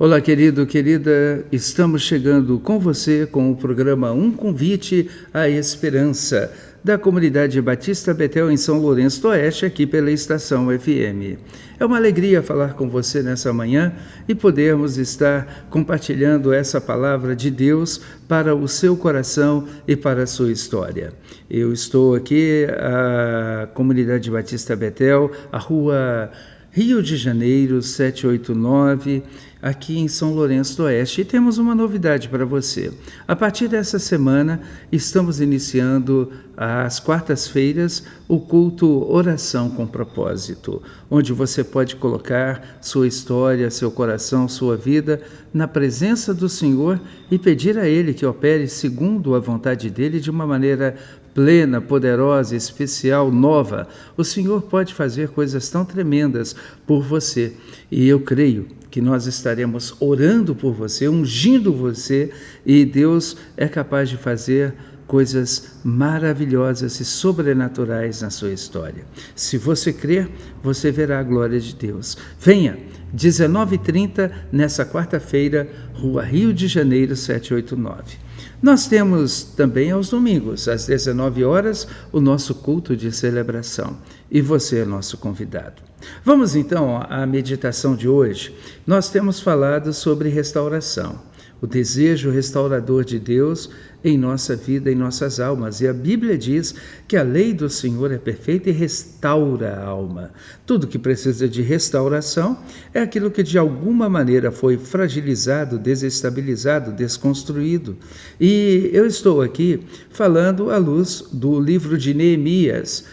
Olá, querido, querida, estamos chegando com você com o programa Um Convite à Esperança, da Comunidade Batista Betel em São Lourenço do Oeste, aqui pela Estação FM. É uma alegria falar com você nessa manhã e podermos estar compartilhando essa palavra de Deus para o seu coração e para a sua história. Eu estou aqui, a Comunidade Batista Betel, a rua Rio de Janeiro, 789, aqui em São Lourenço do Oeste. E temos uma novidade para você. A partir dessa semana, estamos iniciando às quartas-feiras o culto Oração com Propósito, onde você pode colocar sua história, seu coração, sua vida na presença do Senhor e pedir a Ele que opere segundo a vontade dEle de uma maneira plena, poderosa, especial, nova. O Senhor pode fazer coisas tão tremendas por você. E eu creio que nós estaremos orando por você, ungindo você, e Deus é capaz de fazer coisas maravilhosas e sobrenaturais na sua história. Se você crer, você verá a glória de Deus. Venha, 19h30, nessa quarta-feira, Rua Rio de Janeiro, 789. Nós temos também aos domingos, às 19 horas, o nosso culto de celebração. E você é nosso convidado. Vamos então à meditação de hoje. Nós temos falado sobre restauração, o desejo restaurador de Deus em nossa vida, em nossas almas. E a Bíblia diz que a lei do Senhor é perfeita e restaura a alma. Tudo que precisa de restauração é aquilo que de alguma maneira foi fragilizado, desestabilizado, desconstruído. E eu estou aqui falando à luz do livro de Neemias,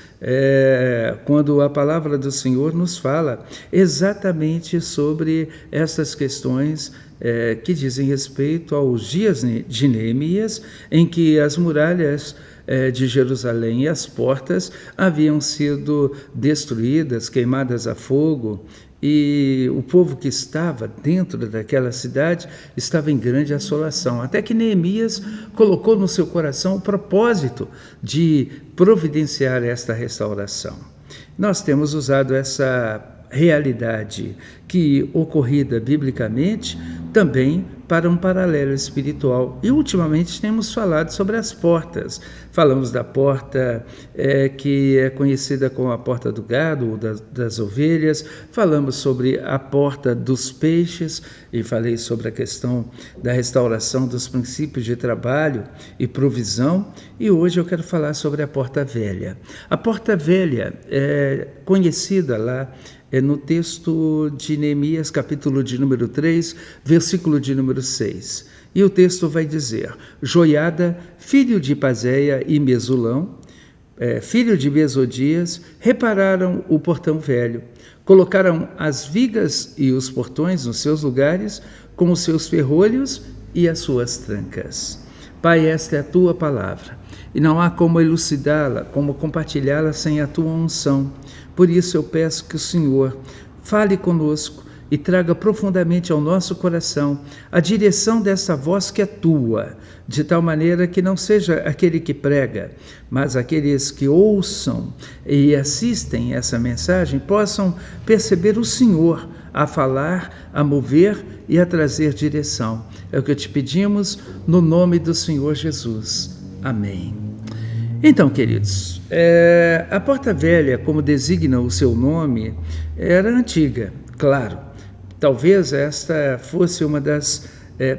quando a palavra do Senhor nos fala exatamente sobre essas questões que dizem respeito aos dias de Neemias, em que as muralhas de Jerusalém e as portas haviam sido destruídas, queimadas a fogo, e o povo que estava dentro daquela cidade estava em grande assolação, até que Neemias colocou no seu coração o propósito de providenciar esta restauração. Nós temos usado essa realidade que ocorrida biblicamente também para um paralelo espiritual. E ultimamente temos falado sobre as portas. Falamos da porta que é conhecida como a porta do gado ou das ovelhas. Falamos sobre a porta dos peixes e falei sobre a questão da restauração dos princípios de trabalho e provisão. E hoje eu quero falar sobre a porta velha. A porta velha é conhecida lá no texto de Neemias, capítulo de número 3, versículo de número 6. E o texto vai dizer: Joiada, filho de Paseia e Mesulão, filho de Besodias, repararam o portão velho, colocaram as vigas e os portões nos seus lugares, com os seus ferrolhos e as suas trancas. Pai, esta é a tua palavra, e não há como elucidá-la, como compartilhá-la sem a tua unção. Por isso eu peço que o Senhor fale conosco e traga profundamente ao nosso coração a direção dessa voz que é tua, de tal maneira que não seja aquele que prega, mas aqueles que ouçam e assistem essa mensagem possam perceber o Senhor a falar, a mover e a trazer direção. É o que te pedimos no nome do Senhor Jesus. Amém. Então, queridos, a porta velha, como designa o seu nome, era antiga, claro. Talvez esta fosse uma das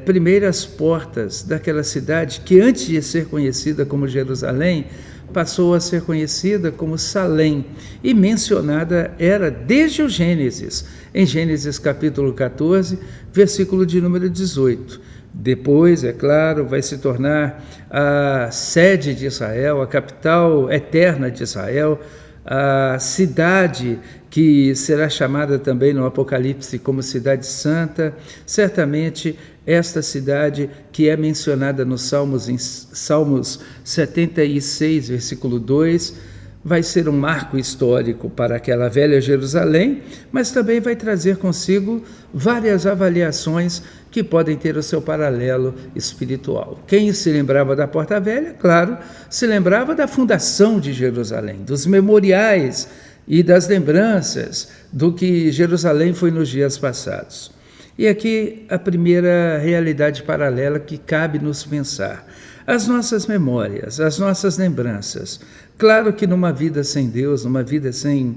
primeiras portas daquela cidade que, antes de ser conhecida como Jerusalém, passou a ser conhecida como Salém, e mencionada era desde o Gênesis, em Gênesis capítulo 14, versículo de número 18. Depois, é claro, vai se tornar a sede de Israel, a capital eterna de Israel, a cidade que será chamada também no Apocalipse como Cidade Santa. Certamente esta cidade que é mencionada nos Salmos, em Salmos 76, versículo 2, vai ser um marco histórico para aquela velha Jerusalém, mas também vai trazer consigo várias avaliações que podem ter o seu paralelo espiritual. Quem se lembrava da Porta Velha, claro, se lembrava da fundação de Jerusalém, dos memoriais e das lembranças do que Jerusalém foi nos dias passados. E aqui a primeira realidade paralela que cabe nos pensar. As nossas memórias, as nossas lembranças. Claro que numa vida sem Deus, numa vida sem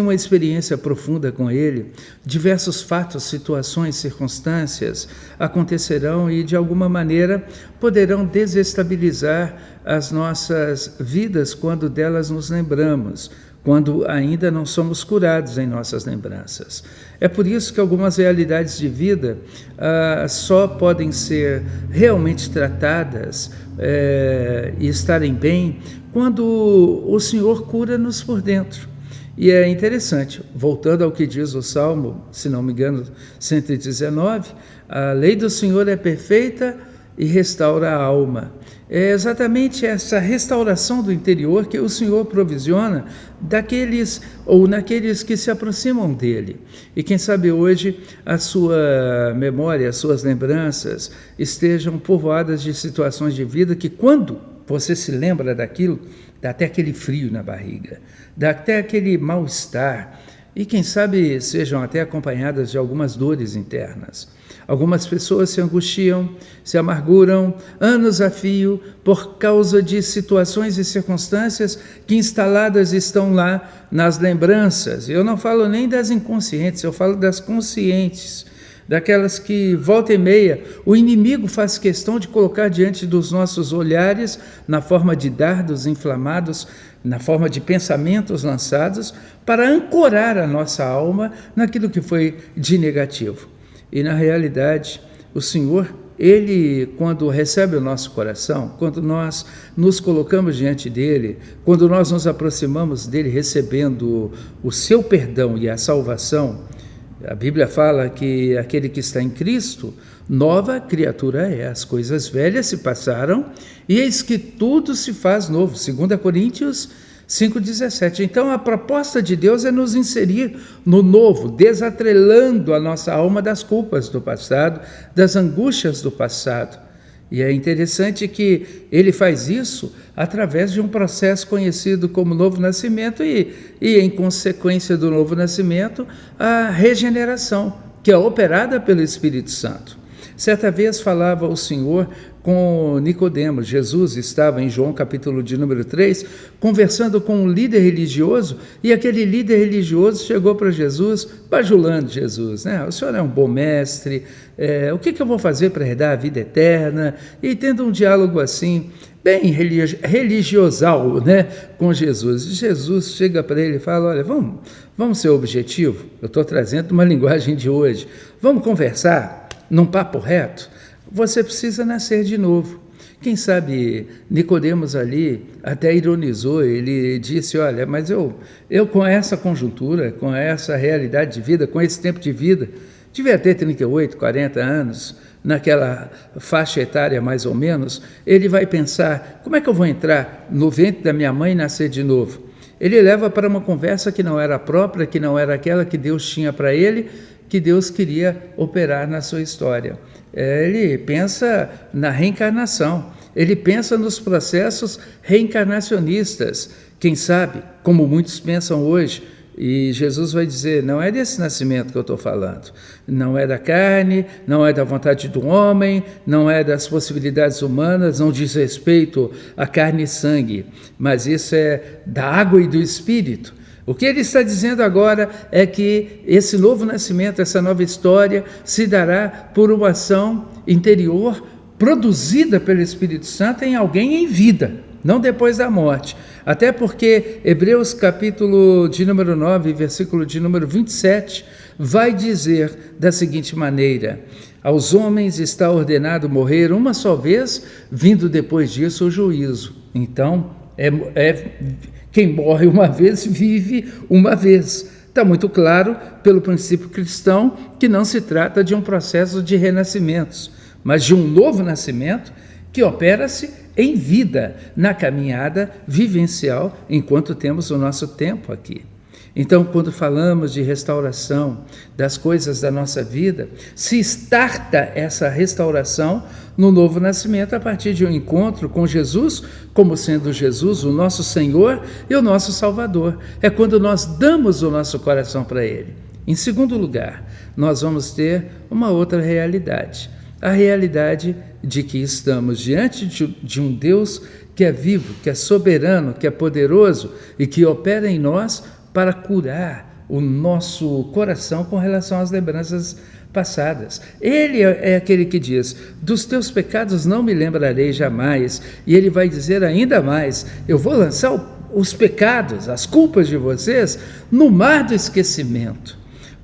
uma experiência profunda com Ele, diversos fatos, situações, circunstâncias acontecerão e, de alguma maneira, poderão desestabilizar as nossas vidas quando delas nos lembramos, quando ainda não somos curados em nossas lembranças. É por isso que algumas realidades de vida só podem ser realmente tratadas e estarem bem quando o Senhor cura-nos por dentro. E é interessante, voltando ao que diz o Salmo, se não me engano, 119, a lei do Senhor é perfeita e restaura a alma. É exatamente essa restauração do interior que o Senhor provisiona daqueles ou naqueles que se aproximam dele. E quem sabe hoje a sua memória, as suas lembranças estejam povoadas de situações de vida que, quando você se lembra daquilo, dá até aquele frio na barriga, dá até aquele mal-estar, e quem sabe sejam até acompanhadas de algumas dores internas. Algumas pessoas se angustiam, se amarguram, anos a fio, por causa de situações e circunstâncias que instaladas estão lá nas lembranças. Eu não falo nem das inconscientes, eu falo das conscientes, daquelas que, volta e meia, o inimigo faz questão de colocar diante dos nossos olhares, na forma de dardos inflamados, na forma de pensamentos lançados, para ancorar a nossa alma naquilo que foi de negativo. E, na realidade, o Senhor, Ele, quando recebe o nosso coração, quando nós nos colocamos diante dEle, quando nós nos aproximamos dEle recebendo o seu perdão e a salvação, a Bíblia fala que aquele que está em Cristo, nova criatura é, as coisas velhas se passaram e eis que tudo se faz novo, 2 Coríntios 5,17. Então a proposta de Deus é nos inserir no novo, desatrelando a nossa alma das culpas do passado, das angústias do passado. E é interessante que Ele faz isso através de um processo conhecido como novo nascimento e em consequência do novo nascimento, a regeneração, que é operada pelo Espírito Santo. Certa vez falava o Senhor com Nicodemos. Jesus estava em João capítulo de número 3, conversando com um líder religioso, e aquele líder religioso chegou para Jesus, bajulando Jesus, né? O senhor é um bom mestre, o que eu vou fazer para herdar a vida eterna? E tendo um diálogo assim, bem religiosal, né, com Jesus. Jesus chega para ele e fala, olha, vamos ser objetivo, eu estou trazendo uma linguagem de hoje, vamos conversar num papo reto? Você precisa nascer de novo. Quem sabe Nicodemos ali até ironizou, ele disse, olha, mas eu com essa conjuntura, com essa realidade de vida, com esse tempo de vida, devia ter 38, 40 anos, naquela faixa etária mais ou menos, ele vai pensar, como é que eu vou entrar no ventre da minha mãe e nascer de novo? Ele leva para uma conversa que não era própria, que não era aquela que Deus tinha para ele, que Deus queria operar na sua história. Ele pensa na reencarnação, ele pensa nos processos reencarnacionistas, quem sabe, como muitos pensam hoje, e Jesus vai dizer, não é desse nascimento que eu estou falando, não é da carne, não é da vontade do homem, não é das possibilidades humanas, não diz respeito à carne e sangue, mas isso é da água e do Espírito. O que ele está dizendo agora é que esse novo nascimento, essa nova história, se dará por uma ação interior produzida pelo Espírito Santo em alguém em vida, não depois da morte. Até porque Hebreus capítulo de número 9, versículo de número 27, vai dizer da seguinte maneira, aos homens está ordenado morrer uma só vez, vindo depois disso o juízo. Então, quem morre uma vez, vive uma vez. Está muito claro, pelo princípio cristão, que não se trata de um processo de renascimentos, mas de um novo nascimento que opera-se em vida, na caminhada vivencial, enquanto temos o nosso tempo aqui. Então, quando falamos de restauração das coisas da nossa vida, se starta essa restauração no novo nascimento a partir de um encontro com Jesus, como sendo Jesus o nosso Senhor e o nosso Salvador. É quando nós damos o nosso coração para Ele. Em segundo lugar, nós vamos ter uma outra realidade. A realidade de que estamos diante de um Deus que é vivo, que é soberano, que é poderoso e que opera em nós para curar o nosso coração com relação às lembranças passadas. Ele é aquele que diz: dos teus pecados não me lembrarei jamais. E ele vai dizer ainda mais: eu vou lançar os pecados, as culpas de vocês no mar do esquecimento.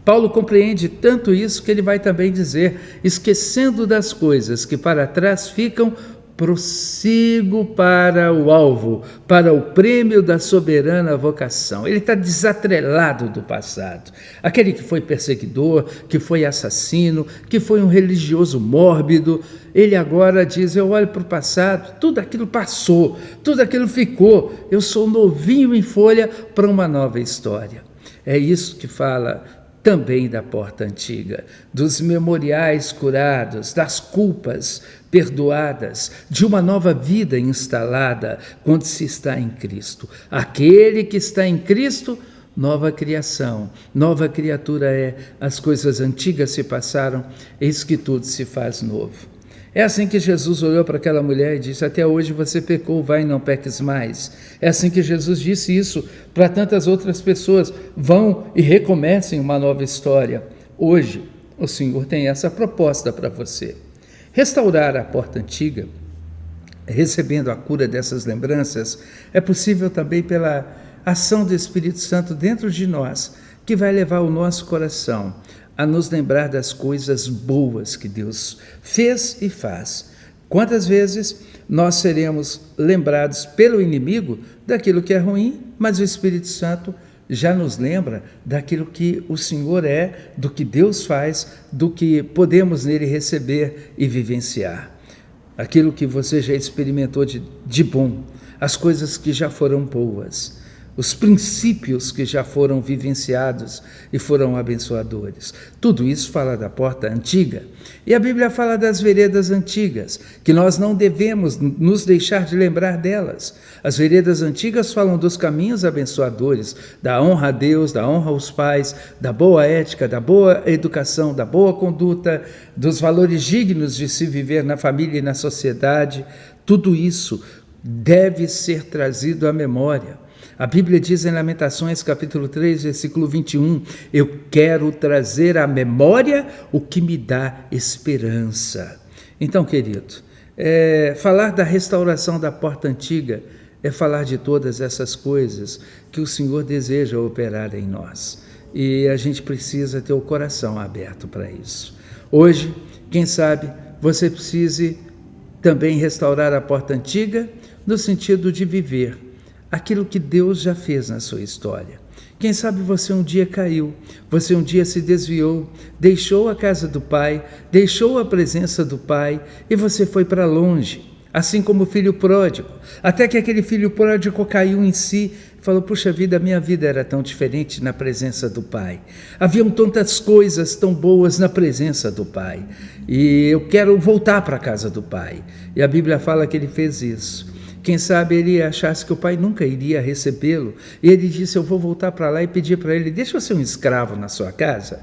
Paulo compreende tanto isso que ele vai também dizer: esquecendo das coisas que para trás ficam, prossigo para o alvo, para o prêmio da soberana vocação. Ele está desatrelado do passado. Aquele que foi perseguidor, que foi assassino, que foi um religioso mórbido, ele agora diz: eu olho para o passado, tudo aquilo passou, tudo aquilo ficou, eu sou novinho em folha para uma nova história. É isso que fala também da porta antiga, dos memoriais curados, das culpas perdoadas, de uma nova vida instalada quando se está em Cristo. Aquele que está em Cristo, nova criação, nova criatura é. As coisas antigas se passaram, eis que tudo se faz novo. É assim que Jesus olhou para aquela mulher e disse: até hoje você pecou, vai e não peques mais. É assim que Jesus disse isso para tantas outras pessoas: vão e recomecem uma nova história. Hoje o Senhor tem essa proposta para você. Restaurar a porta antiga, recebendo a cura dessas lembranças, é possível também pela ação do Espírito Santo dentro de nós, que vai levar o nosso coração a nos lembrar das coisas boas que Deus fez e faz. Quantas vezes nós seremos lembrados pelo inimigo daquilo que é ruim, mas o Espírito Santo já nos lembra daquilo que o Senhor é, do que Deus faz, do que podemos nele receber e vivenciar. Aquilo que você já experimentou de bom, as coisas que já foram boas, os princípios que já foram vivenciados e foram abençoadores. Tudo isso fala da porta antiga. E a Bíblia fala das veredas antigas, que nós não devemos nos deixar de lembrar delas. As veredas antigas falam dos caminhos abençoadores, da honra a Deus, da honra aos pais, da boa ética, da boa educação, da boa conduta, dos valores dignos de se viver na família e na sociedade. Tudo isso deve ser trazido à memória. A Bíblia diz em Lamentações, capítulo 3, versículo 21, eu quero trazer à memória o que me dá esperança. Então, querido, falar da restauração da porta antiga é falar de todas essas coisas que o Senhor deseja operar em nós. E a gente precisa ter o coração aberto para isso. Hoje, quem sabe, você precise também restaurar a porta antiga no sentido de viver aquilo que Deus já fez na sua história. Quem sabe você um dia caiu, você um dia se desviou, deixou a casa do Pai, deixou a presença do Pai e você foi para longe, assim como o filho pródigo, até que aquele filho pródigo caiu em si e falou: puxa vida, a minha vida era tão diferente na presença do Pai. Haviam tantas coisas tão boas na presença do Pai e eu quero voltar para a casa do Pai. E a Bíblia fala que ele fez isso. Quem sabe ele achasse que o pai nunca iria recebê-lo, e ele disse: eu vou voltar para lá e pedir para ele: deixa eu ser um escravo na sua casa.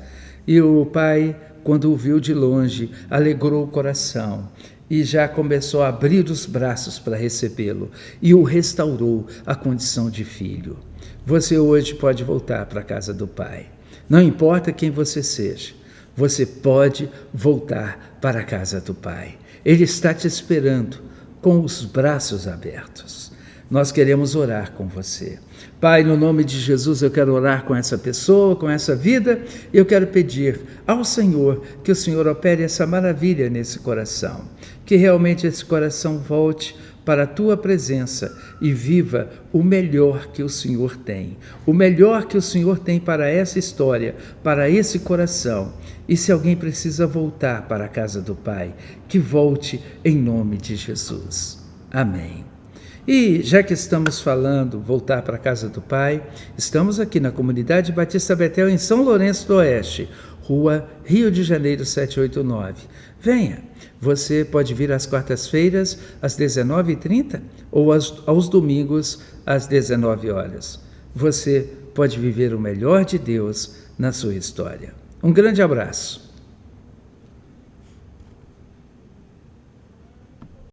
E o pai, quando o viu de longe, alegrou o coração e já começou a abrir os braços para recebê-lo e o restaurou à condição de filho. Você hoje pode voltar para a casa do Pai. Não importa quem você seja, você pode voltar para a casa do Pai. Ele está te esperando com os braços abertos. Nós queremos orar com você. Pai, no nome de Jesus, eu quero orar com essa pessoa, com essa vida, e eu quero pedir ao Senhor que o Senhor opere essa maravilha nesse coração, que realmente esse coração volte para a Tua presença e viva o melhor que o Senhor tem, o melhor que o Senhor tem para essa história, para esse coração. E se alguém precisa voltar para a casa do Pai, que volte em nome de Jesus. Amém. E já que estamos falando voltar para a casa do Pai, estamos aqui na Comunidade Batista Betel, em São Lourenço do Oeste, Rua Rio de Janeiro 789. Venha, você pode vir às quartas-feiras às 19h30 ou aos domingos às 19 horas. Você pode viver o melhor de Deus na sua história. Um grande abraço.